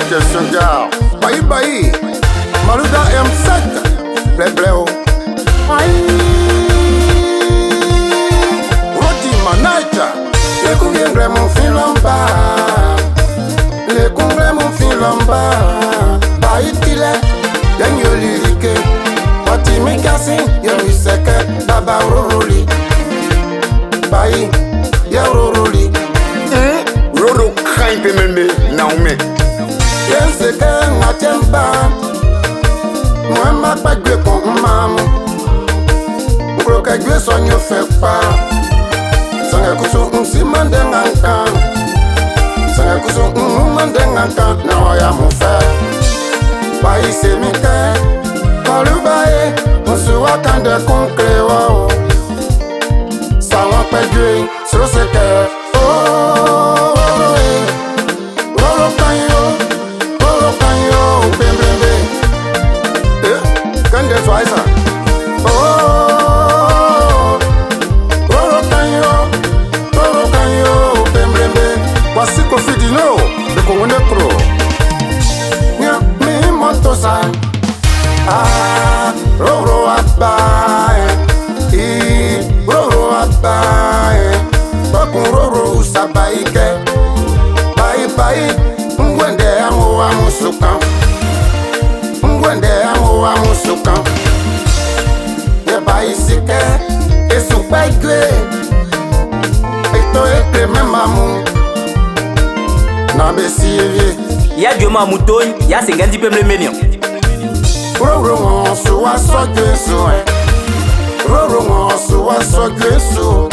question gare. Baï Baï, Malouda M7, Blé Bléo. Rodi Manaita, les congrès mon fil en bas. Les congrès mon fil en bas. Baï Tile, Yanyo Lirike. Wati Mikasi, Yami Seke, Baba Roroli. Baï, Yaroroli. Roro craint Pembe, Naomi. Yenseke, Natemba. Moi, ma pas de con, maman. Croquet, Dieu, son yo fait pas. Sanga kusu, si mandengankan. Sanga kusu, mandengankan. Na oya mon frère. Baï, c'est Mike. Kalu baye, on se voit quand de concret, wow. Ça va pas Dieu, sur ce cœur. Oh, Roro Kanyo, Bembe. Quand de sois ça. Oh, Roro Kanyo, Bembe. Voici Kofi Dino, le Congo Pro. Nya, mi motosa. Ah, Roro Abaye. Roro Abaye. Bakun Roro Usabaike. Bayi, Ngwende Amo Amusukan. Ngwende Amo Amusukan. Ye bayi sike, esu baigwe. Eto ekle memamu. Na besiye. Ya Joma Mouton, ya Senganti Pembe Menion. Roro Monsu wa Sogwesu. Roro Monsu wa Sogwesu.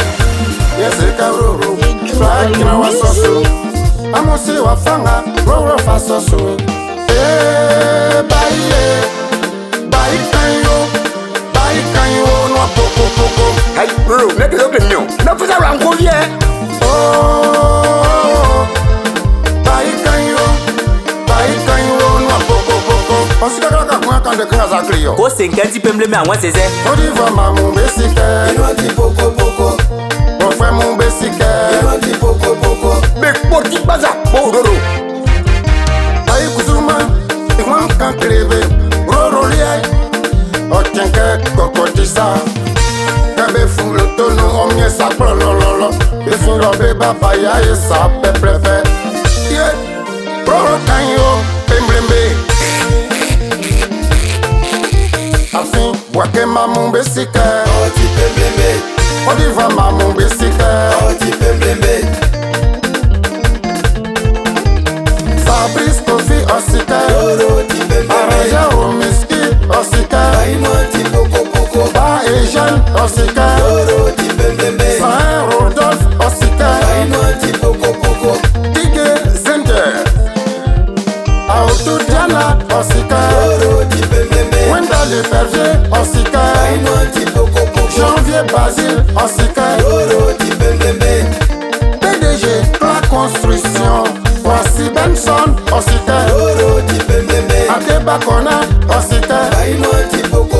Yeseka Roro, Flakina wa Sosu. Amosi wa Fanga, Roro fa Sosu. Bayi Kanyo, no poko. Hey, Roro, n'est-ce que le mignon? Ne vous avez encore bien. Oh, Bayi Kanyo, no poko. On s'y cache la coin quand de crasse à clio. Ko Senganti Pembe Me Anwa Seze. On dit vraiment mon bessique. Inoti poko. Mon frère mon bessique. Inoti poko. Mais petit bazar, bon Roro. Bayi Kusuma, et moi quand crève. Roro liai. Otienke kokotisa. Kabe fou le tonneau, on m'y sa plolololo. Le fou l'obé babaya et sa pepepe. Yeah, Roro Kanyo, Pembe. Afin, wake mamou besike. Oti Pembe. On dit va mamou besike. Oti Pembe. Fabrice Kofi osike. Oti Pembe. Araja Omiski osike. Inoti poko. Ba Ejen osike. Oti Pembe. Saint Rodolphe osike. Inoti poko. Tige Zender. Aoutou Diana osike. Oti Pembe. Wenda Le Fervier osike. Inoti poko. Janvier Basile osike. Oti Pembe. PDG La Construction. Voici Benson osike. Oti Pembe. Adebakona osike. Inoti poko.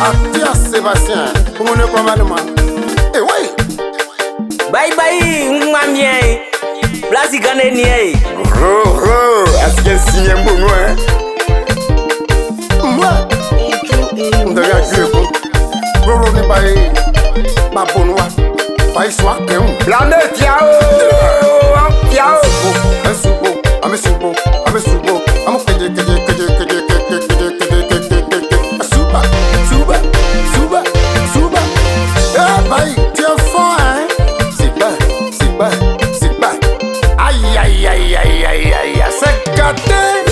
Atia Sébastien. Pour mon commandement. Eh oui. Bye, Mwamien. Blasi Ganenie. Roro, est-ce qu'il y a un signe bon, hein? Moi. On devient Dieu. Roro ni baye. Ma bonne baye soit que on. Planète, yao! Un soubo. Ame soubo. Ame keje. Souba. Eh baye, tu es fort hein. C'est pas. Aïe. C'est gâté.